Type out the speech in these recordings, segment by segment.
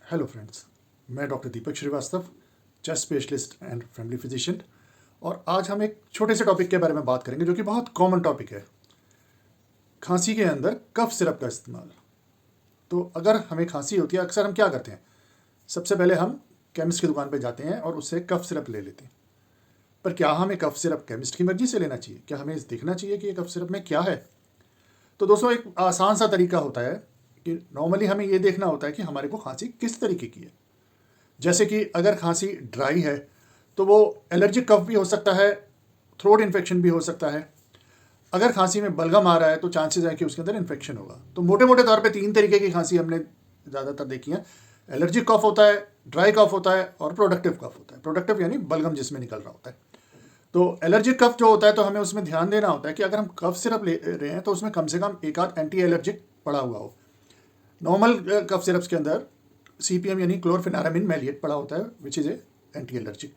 Hello friends, मैं doctor Deepak Srivastava, chest specialist and family physician. और आज हम एक छोटे से टॉपिक के बारे में बात करेंगे जो कि बहुत कॉमन टॉपिक है, खांसी के अंदर कफ सिरप का इस्तेमाल। तो अगर हमें खांसी होती है, अक्सर हम क्या करते हैं, सबसे पहले हम केमिस्ट की दुकान पर जाते हैं और उससे कफ सिरप ले लेते हैं। पर क्या हमें कफ सिरप केमिस्ट की मर्जी से लेना चाहिए? क्या हमें देखना चाहिए कि ये कफ सिरप में क्या है? तो दोस्तों, एक आसान सा तरीका होता है कि नॉर्मली हमें ये देखना होता है कि हमारे को खांसी किस तरीके की है। जैसे कि अगर खांसी ड्राई है तो वो एलर्जिक कफ भी हो सकता है, थ्रोट इन्फेक्शन भी हो सकता है। अगर खांसी में बलगम आ रहा है तो चांसेस है कि उसके अंदर इन्फेक्शन होगा। तो मोटे मोटे तौर पे 3 तरीके की खांसी हमने ज़्यादातर देखी है। एलर्जिक कफ होता है, ड्राई कफ होता है और प्रोडक्टिव कफ होता है। प्रोडक्टिव यानी बलगम जिसमें निकल रहा होता है। तो एलर्जिक कफ जो होता है, तो हमें उसमें ध्यान देना होता है कि अगर हम कफ सिरप ले रहे हैं तो उसमें कम से कम एक आध एंटी एलर्जिक पड़ा हुआ हो। नॉर्मल कफ सिरप्स के अंदर CPM यानी क्लोरफेनारामिन मैलिएट पड़ा होता है, which is a anti allergic.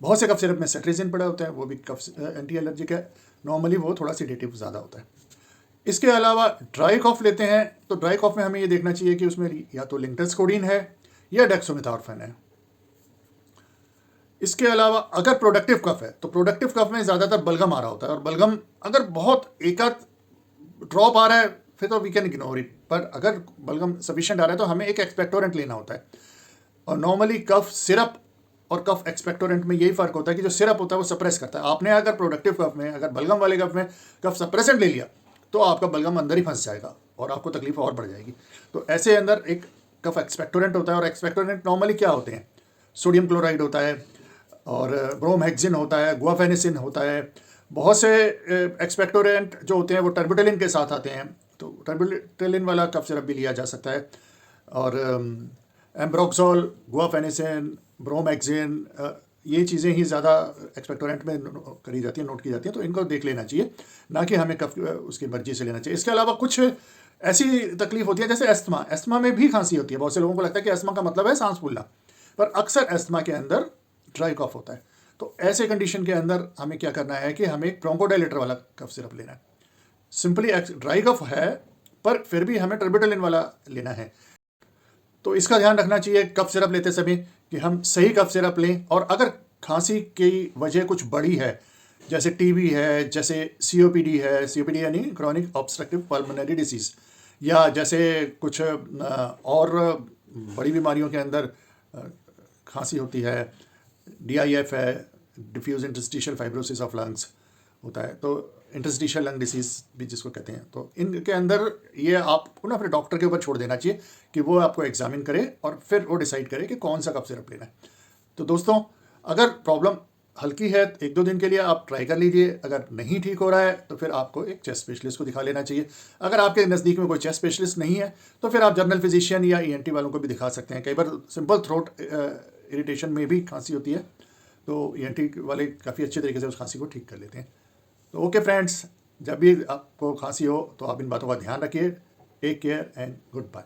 बहुत से कफ सिरप में सेट्रिजिन पड़ा होता है, वो भी कफ एंटी एलर्जिक है। नॉर्मली वो थोड़ा सीडेटिव ज़्यादा होता है। इसके अलावा ड्राई कॉफ लेते हैं तो ड्राई कॉफ में हमें ये देखना चाहिए कि उसमें या तो लिंटर्सकोडीन है या डेक्सोमेथार्फेन है। इसके अलावा अगर प्रोडक्टिव कफ है तो प्रोडक्टिव कफ में ज़्यादातर बलगम आ रहा होता है, और बलगम अगर बहुत एकाध ड्रॉप आ रहा है फिर तो वी कैन इग्नोर इट। पर अगर बलगम सफिशिएंट आ रहा है तो हमें एक एक्सपेक्टोरेंट लेना होता है। और नॉर्मली कफ सिरप और कफ एक्सपेक्टोरेंट में यही फ़र्क होता है कि जो सिरप होता है वो सप्रेस करता है। आपने अगर प्रोडक्टिव कफ में, अगर बलगम वाले कफ में कफ सप्रेसेंट ले लिया तो आपका बलगम अंदर ही फंस जाएगा और आपको तकलीफ और बढ़ जाएगी। तो ऐसे अंदर एक कफ एक्सपेक्टोरेंट होता है, और एक्सपेक्टोरेंट नॉर्मली क्या होते हैं, सोडियम क्लोराइड होता है और ब्रोमहेक्सिन होता है, गुआफेनिसिन होता है। बहुत से एक्सपेक्टोरेंट जो होते हैं वो टर्बिटोलिन के साथ आते हैं, तो टर्बिटोलिन वाला कफ सिरप भी लिया जा सकता है। और एम्ब्रोक्सोल, गुआफेनिसिन, ब्रोमहेक्सिन, ये चीज़ें ही ज़्यादा एक्सपेक्टोरेंट में करी जाती हैं, नोट की जाती हैं। तो इनको देख लेना चाहिए, ना कि हमें कफ उसकी मर्जी से लेना चाहिए। इसके अलावा कुछ ऐसी तकलीफ होती है जैसे अस्थमा। अस्थमा में भी खांसी होती है। बहुत से लोगों को लगता है कि अस्थमा का मतलब है सांस फूलना, पर अक्सर अस्थमा के अंदर ड्राई कफ होता है। तो ऐसे कंडीशन के अंदर हमें क्या करना है कि हमें एक ब्रोंकोडायलेटर वाला कफ सिरप लेना है। सिंपली ड्राई कफ है पर फिर भी हमें टर्बिटोलिन वाला लेना है। तो इसका ध्यान रखना चाहिए कफ सिरप लेते समय कि हम सही कफ सिरप लें। और अगर खांसी की वजह कुछ बड़ी है, जैसे TB है, जैसे COPD है, COPD यानी क्रॉनिक ऑब्स्ट्रक्टिव पल्मोनरी डिसीज़, या जैसे कुछ और बड़ी बीमारियों के अंदर खांसी होती है, DIF है, diffuse interstitial fibrosis of lungs होता है, तो इंटरस्टिशियल लंग डिसीज़ भी जिसको कहते हैं। तो इनके अंदर ये आपको ना अपने डॉक्टर के ऊपर छोड़ देना चाहिए कि वो आपको एग्जामिन करे और फिर वो डिसाइड करे कि कौन सा कफ सिरप लेना है। तो दोस्तों, अगर प्रॉब्लम हल्की है 1-2 दिन के लिए आप ट्राई कर लीजिए। अगर नहीं ठीक हो रहा है तो फिर आपको एक चेस्ट स्पेशलिस्ट को दिखा लेना चाहिए। अगर आपके नज़दीक में कोई चेस्ट स्पेशलिस्ट नहीं है तो फिर आप जनरल फिजिशियन या ENT वालों को भी दिखा सकते हैं। कई बार सिंपल थ्रोट इरिटेशन में भी खांसी होती है, तो ENT वाले काफ़ी अच्छे तरीके से उस खांसी को ठीक कर लेते हैं। तो ओके फ्रेंड्स, जब भी आपको खांसी हो तो आप इन बातों का ध्यान रखिए। Take care and good bye.